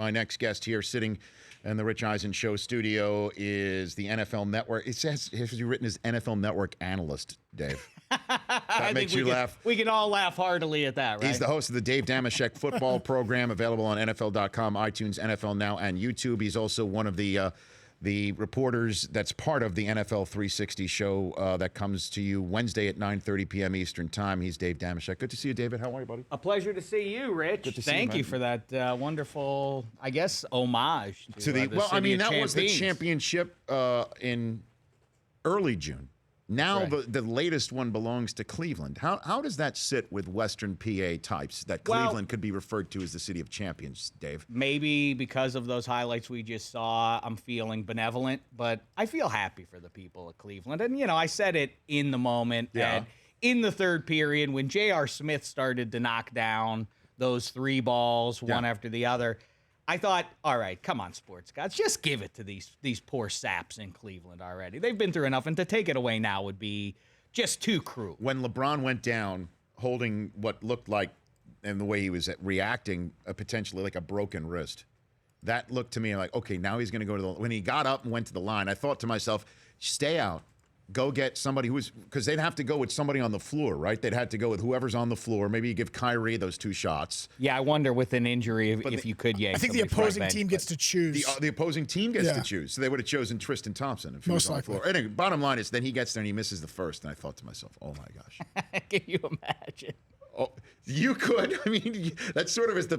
My next guest here sitting in the Rich Eisen Show studio is the NFL Network. It says written as NFL Network Analyst, Dave. That makes you laugh. We can all laugh heartily at that, right? He's the host of the Dave Dameshek football program, available on NFL.com, iTunes, NFL Now, and YouTube. He's also one of the reporters that's part of the NFL 360 show that comes to you Wednesday at 9:30 p.m. Eastern Time. He's Dave Dameshek. Good to see you, David. How are you, buddy? A pleasure to see you, Rich. Good to see Thank you, you for that wonderful, I guess, homage to the well, city I mean, of that was the champions. championship in early June. Now Right. the latest one belongs to Cleveland. How does that sit with Western PA types that Well, Cleveland could be referred to as the city of champions, Dave? Maybe because of those highlights we just saw, I'm feeling benevolent, but I feel happy for the people of Cleveland. And, I said it in the moment. Yeah. And in the third period, when J.R. Smith started to knock down those three balls, one after the other, I thought, all right, come on, sports guys, just give it to these poor saps in Cleveland already. They've been through enough, and to take it away now would be just too cruel. When LeBron went down holding what looked like, and the way he was reacting, potentially like a broken wrist, that looked to me like, okay, now he's going to go to the – when he got up and went to the line, I thought to myself, stay out. Go get somebody who was – because they'd have to go with somebody on the floor, right? They'd have to go with whoever's on the floor. Maybe you give Kyrie those two shots. Yeah, I wonder with an injury if you could yank I think the somebody from opposing bench, team gets to choose. The opposing team gets to choose. So they would have chosen Tristan Thompson if he was on the floor. Anyway, bottom line is then he gets there and he misses the first. And I thought to myself, oh, my gosh. Can you imagine? Oh, you could. I mean, that sort of is the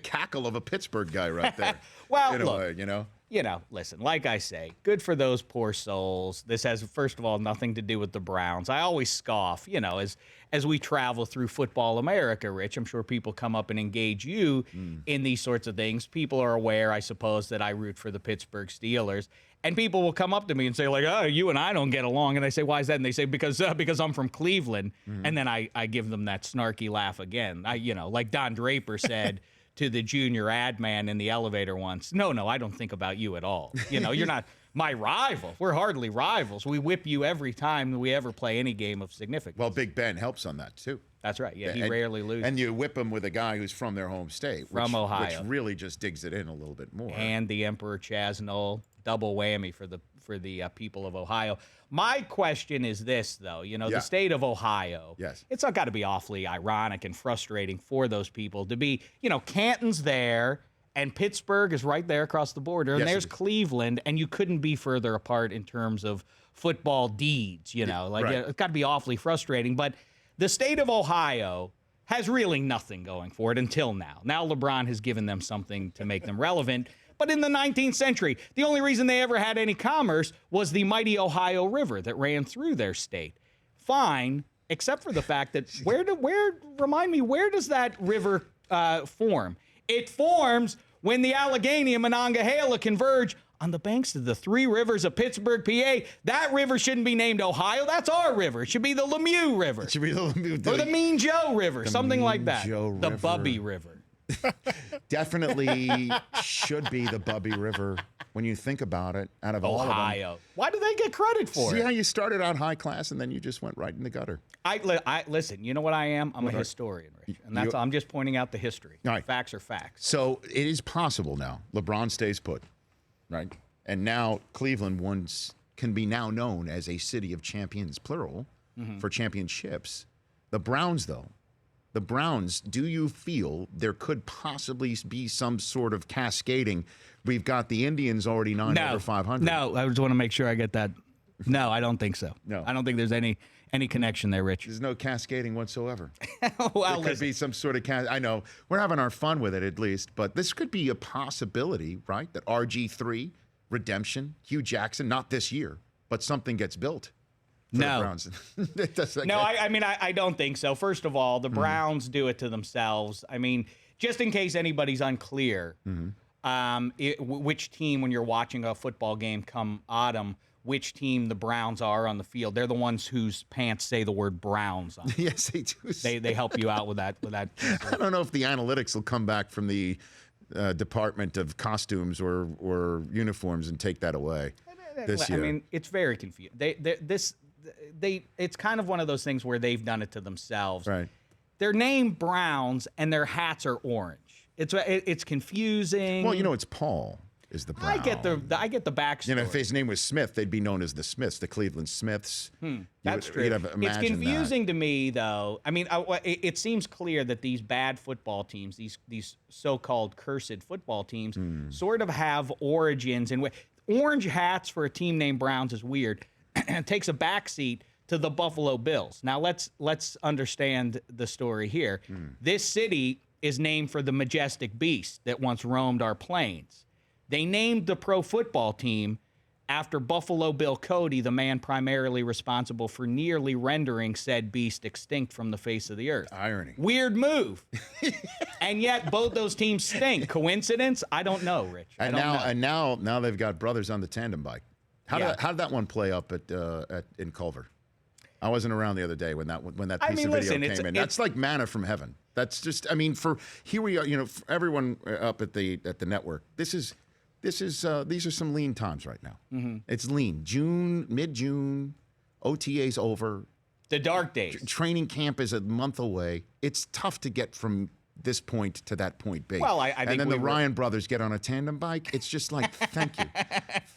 cackle of a Pittsburgh guy right there. Well, in a look, way, listen, like I say, good for those poor souls. This has, first of all, nothing to do with the Browns. I always scoff, as we travel through football America, Rich. I'm sure people come up and engage you in these sorts of things. People are aware, I suppose, that I root for the Pittsburgh Steelers. And people will come up to me and say, like, oh, you and I don't get along. And I say, why is that? And they say, because I'm from Cleveland. And then I give them that snarky laugh again. Like Don Draper said to the junior ad man in the elevator once, no, I don't think about you at all. You're not my rival. We're hardly rivals. We whip you every time we ever play any game of significance. Well, Big Ben helps on that, too. That's right. Yeah, he rarely loses. And you whip him with a guy who's from their home state. From Ohio. Which really just digs it in a little bit more. And the Emperor Chaz Noel. Double whammy for the people of Ohio. My question is this, though. The state of Ohio. Yes. It's got to be awfully ironic and frustrating for those people to be, Canton's there and Pittsburgh is right there across the border. And there's Cleveland, and you couldn't be further apart in terms of football deeds, Right. It's got to be awfully frustrating. But the state of Ohio has really nothing going for it until now. Now LeBron has given them something to make them relevant. But in the 19th century, the only reason they ever had any commerce was the mighty Ohio River that ran through their state. Fine, except for the fact that where does that river form? It forms when the Allegheny and Monongahela converge on the banks of the three rivers of Pittsburgh, PA. That river shouldn't be named Ohio. That's our river. It should be the Lemieux River. It should be or the Mean Joe River, something like that. The Bubby River. Definitely should be the Bubby River when you think about it. Out of all of them. Ohio. Why do they get credit for it? See how you started out high class and then you just went right in the gutter. I listen. You know what I am? I'm a historian, Rich, and I'm just pointing out the history. Right. Facts are facts. So it is possible now. LeBron stays put, right? And now Cleveland can be now known as a city of champions, plural, for championships. The Browns, though. The Browns, do you feel there could possibly be some sort of cascading? We've got the Indians already over 500. No, I just want to make sure I get that. No, I don't think so. No. I don't think there's any connection there, Rich. There's no cascading whatsoever. Well, there could be some sort of I know. We're having our fun with it at least, but this could be a possibility, right? That RG3, redemption, Hugh Jackson, not this year, but something gets built. No. I don't think so. First of all, the Browns do it to themselves. I mean, just in case anybody's unclear, which team, when you're watching a football game come autumn, which team the Browns are on the field. They're the ones whose pants say the word Browns on them. Yes, they do. They help you out with that. I don't know if the analytics will come back from the Department of Costumes or Uniforms and take that away this year. I mean, it's very confusing. It's kind of one of those things where they've done it to themselves. Right. They're named Browns and their hats are orange. It's confusing. Well, it's Paul is the Brown. I get the backstory. If his name was Smith, they'd be known as the Smiths, the Cleveland Smiths. That's true. It's confusing to me, though. I mean, it seems clear that these bad football teams, these so-called cursed football teams, sort of have origins. And orange hats for a team named Browns is weird. It takes a backseat to the Buffalo Bills. Now, let's understand the story here. This city is named for the majestic beast that once roamed our plains. They named the pro football team after Buffalo Bill Cody, the man primarily responsible for nearly rendering said beast extinct from the face of the earth. Irony. Weird move. And yet both those teams stink. Coincidence? I don't know, Rich. And now they've got brothers on the tandem bike. How did that one play up in Culver? I wasn't around the other day when that piece of video came in. That's like manna from heaven. That's just, for here we are, for everyone up at the network. These are some lean times right now. It's lean. Mid-June, OTA's over. The dark days. Training camp is a month away. It's tough to get from this point to that point B. Well, I think and then the Ryan brothers get on a tandem bike. It's just like, thank you.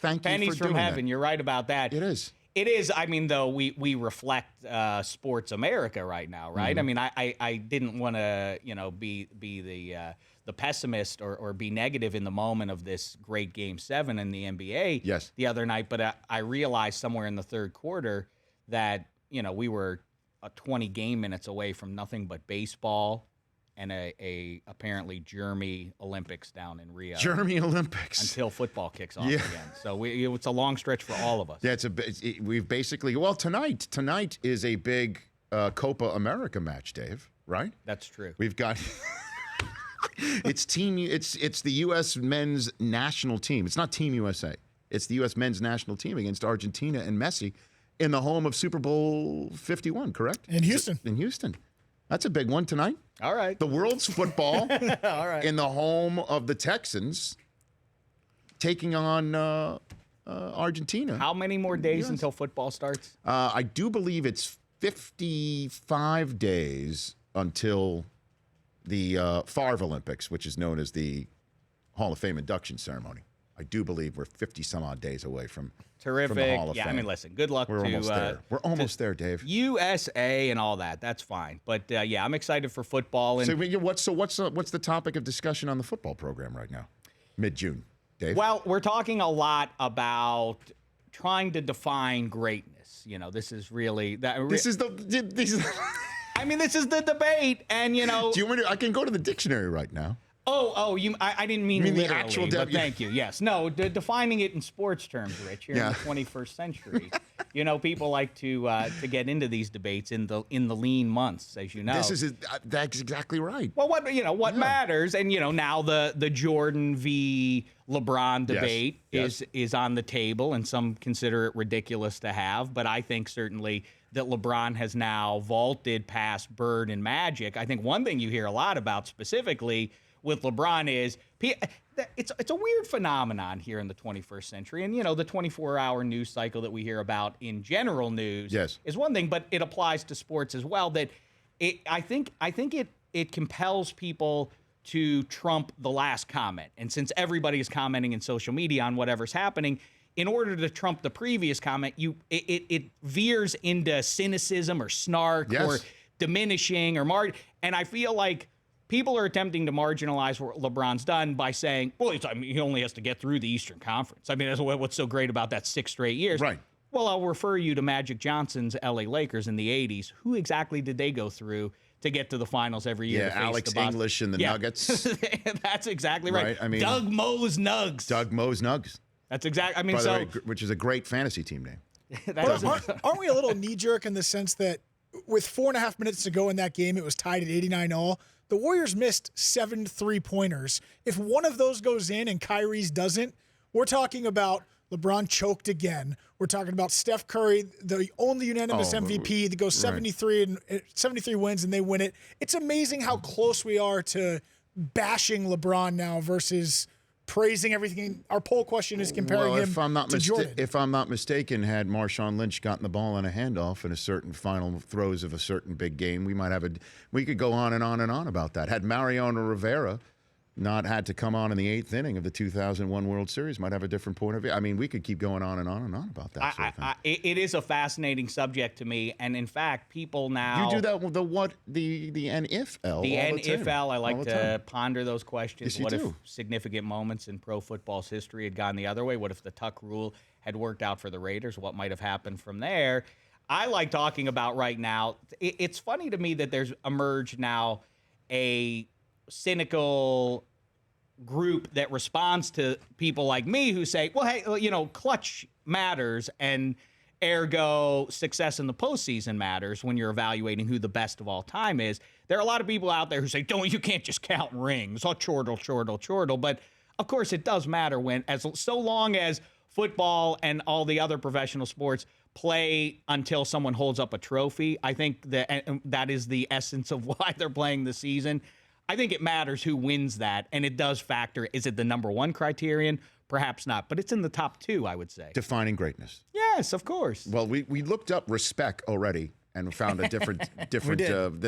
Thank you Pennies for doing from heaven. that. You're right about that. It is. It is. Though we reflect sports America right now, right? I didn't want to, be the pessimist or be negative in the moment of this great Game 7 in the NBA the other night, but I realized somewhere in the third quarter that we were 20 game minutes away from nothing but baseball and a apparently Germy Olympics down in Rio. Germy Olympics. Until football kicks off again. So it's a long stretch for all of us. Yeah, we've basically, tonight is a big Copa America match, Dave, right? That's true. We've got it's the U.S. men's national team. It's not Team USA. It's the U.S. men's national team against Argentina and Messi in the home of Super Bowl 51, correct? In Houston. In Houston. That's a big one tonight. All right. The world's football all right. in the home of the Texans taking on Argentina. How many more days until football starts? I do believe it's 55 days until the Favre Olympics, which is known as the Hall of Fame induction ceremony. I do believe we're 50 some odd days away from Terrific. From the Hall of Fame. Listen, good luck We're almost there. We're almost there, Dave. USA and all that. That's fine. But I'm excited for football. And So what's the topic of discussion on the football program right now? Mid-June, Dave. Well, we're talking a lot about trying to define greatness. This is really that. This is the debate, and Do you want to? I can go to the dictionary right now. I didn't mean the literally, actual but thank you. Yes. No, defining it in sports terms, Rich, here in the 21st century. People like to get into these debates in the lean months, as you know. That's exactly right. Well, what matters, and now the Jordan v. LeBron debate is on the table, and some consider it ridiculous to have, but I think certainly that LeBron has now vaulted past Bird and Magic. I think one thing you hear a lot about specifically with LeBron is it's a weird phenomenon here in the 21st century. And, the 24-hour news cycle that we hear about in general news is one thing, but it applies to sports as well, that I think it compels people to trump the last comment. And since everybody is commenting in social media on whatever's happening, in order to trump the previous comment, it veers into cynicism or snark or diminishing or and I feel like people are attempting to marginalize what LeBron's done by saying, well, he only has to get through the Eastern Conference. That's what's so great about that 6 straight years. Right. Well, I'll refer you to Magic Johnson's LA Lakers in the 80s. Who exactly did they go through to get to the finals every year? Yeah, Alex English and the Nuggets. That's exactly right. Doug Moe's Nugs. Doug Moe's Nugs. That's exactly. By the way, which is a great fantasy team name. Aren't we a little knee-jerk in the sense that with 4.5 minutes to go in that game, it was tied at 89-all? The Warriors missed 7 3-pointers. If one of those goes in and Kyrie's doesn't, we're talking about LeBron choked again. We're talking about Steph Curry, the only unanimous MVP that goes 73 wins and they win it. It's amazing how close we are to bashing LeBron now versus praising everything. Our poll question is comparing him to Jordan. If I'm not mistaken, had Marshawn Lynch gotten the ball on a handoff in a certain final throws of a certain big game, we could go on and on and on about that. Had Mariano Rivera not had to come on in the 8th inning of the 2001 World Series might have a different point of view. I mean, we could keep going on and on and on about that sort of thing. It is a fascinating subject to me, and in fact, people now You do that with the NFL. the all the time. NFL. I All like the to time. ponder those questions. Yes, you What if do. significant moments in pro football's history had gone the other way? What if the Tuck rule had worked out for the Raiders? What might have happened from there? I like talking about right now. It's funny to me that there's emerged now a cynical group that responds to people like me who say, well, hey, clutch matters, and ergo success in the postseason matters when you're evaluating who the best of all time is. There are a lot of people out there who say, you can't just count rings. Oh, chortle. But of course it does matter so long as football and all the other professional sports play until someone holds up a trophy. I think that is the essence of why they're playing the season. I think it matters who wins that, and it does factor. Is it the number one criterion? Perhaps not, but it's in the top 2, I would say. Defining greatness. Yes, of course. Well, we looked up respect already and found a different.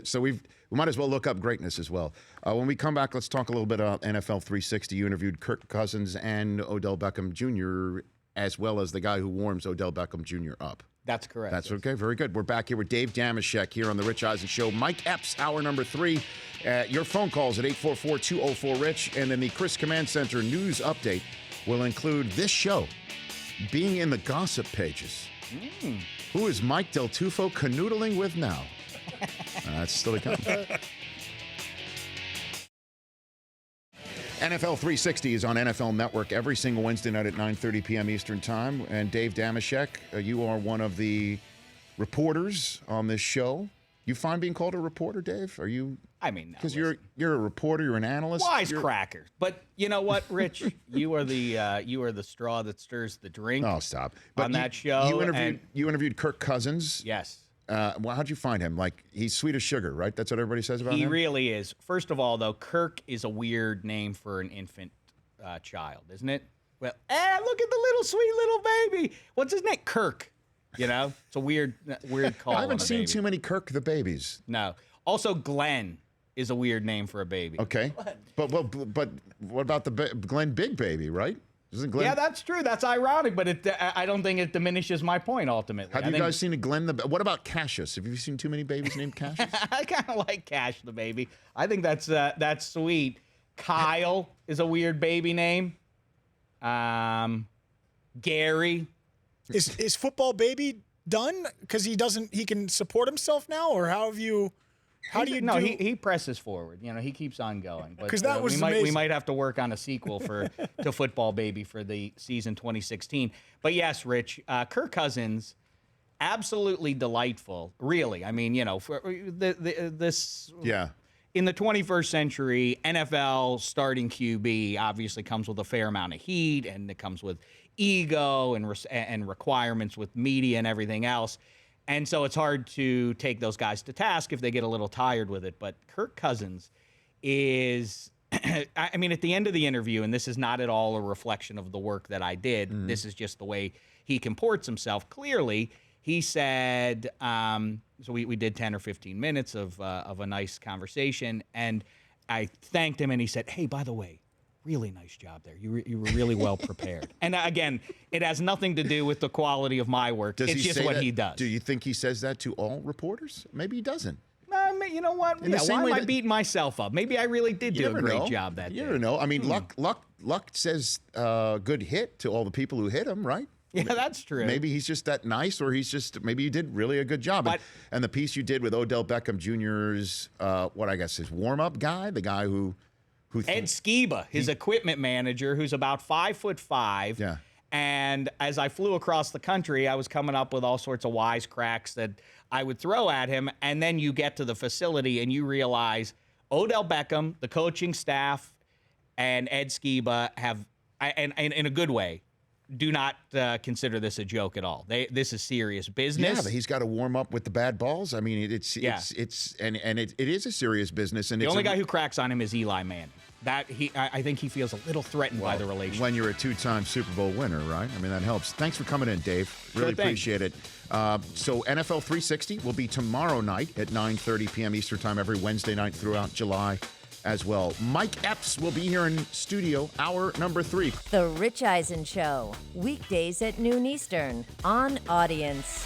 So we might as well look up greatness as well. When we come back, let's talk a little bit about NFL 360. You interviewed Kirk Cousins and Odell Beckham Jr., as well as the guy who warms Odell Beckham Jr. up. That's correct. That's okay. Very good. We're back here with Dave Dameshek here on the Rich Eisen Show. Mike Epps, hour number 3. Your phone calls at 844-204-RICH. And then the Chris Command Center news update will include this show being in the gossip pages. Who is Mike Del Tufo canoodling with now? That's still to come. NFL 360 is on NFL Network every single Wednesday night at 9:30 p.m. Eastern Time. And Dave Dameshek, you are one of the reporters on this show. You find being called a reporter, Dave? Are you? I mean, because you're a reporter, you're an analyst. Wisecracker. But you know what, Rich? you are the straw that stirs the drink. Oh, stop! On that show, you interviewed Kirk Cousins. Yes. Well, how'd you find him? Like, he's sweet as sugar, right? That's what everybody says about him? He really is. First of all, though, Kirk is a weird name for an infant child, isn't it? Well, look at the little sweet little baby. What's his name? Kirk. It's a weird call. I haven't seen too many Kirk the babies. No. Also, Glenn is a weird name for a baby. Okay. But what about the Glenn Big Baby, right? Isn't Glenn? Yeah, that's true. That's ironic, but I don't think it diminishes my point ultimately. Have you guys seen a Glenn what about Cassius? Have you seen too many babies named Cassius? I kind of like Cash the baby. I think that's sweet. Kyle is a weird baby name. Gary. Is football baby done because he can support himself now, or how do you? He presses forward. He keeps on going. Because that was we amazing. might have to work on a sequel to Football Baby for the season 2016. But yes, Rich, Kirk Cousins, absolutely delightful. Really, I mean, for this. Yeah. In the 21st century, NFL starting QB obviously comes with a fair amount of heat, and it comes with ego and requirements with media and everything else. And so it's hard to take those guys to task if they get a little tired with it. But Kirk Cousins is, I mean, at the end of the interview, and this is not at all a reflection of the work that I did, this is just the way he comports himself. Clearly, he said, so we did 10 or 15 minutes of a nice conversation, and I thanked him, and he said, hey, by the way, really nice job there. You were really well prepared. And again, it has nothing to do with the quality of my work. It's just what he does. Do you think he says that to all reporters? Maybe he doesn't. You know what? Yeah, why am I beating myself up? Maybe I really did do a great job that day. You never know. I mean, Luck says good hit to all the people who hit him, right? Yeah, that's true. Maybe he's just that nice, or maybe you did really a good job. And the piece you did with Odell Beckham Jr.'s, his warm-up guy, the guy who Ed Skiba, his equipment manager, who's about 5'5". Yeah. And as I flew across the country, I was coming up with all sorts of wisecracks that I would throw at him. And then you get to the facility and you realize Odell Beckham, the coaching staff, and Ed Skiba have, and in a good way, do not consider this a joke at all. This is serious business. Yeah, but he's got to warm up with the bad balls. I mean, it is a serious business. And the only guy who cracks on him is Eli Manning. I think he feels a little threatened by the relationship. When you're a 2-time Super Bowl winner, right? I mean, that helps. Thanks for coming in, Dave. Really appreciate it. So NFL 360 will be tomorrow night at 9:30 p.m. Eastern Time every Wednesday night throughout July. as well. Mike Epps will be here in studio, hour number 3. The Rich Eisen Show, weekdays at noon Eastern on Audience.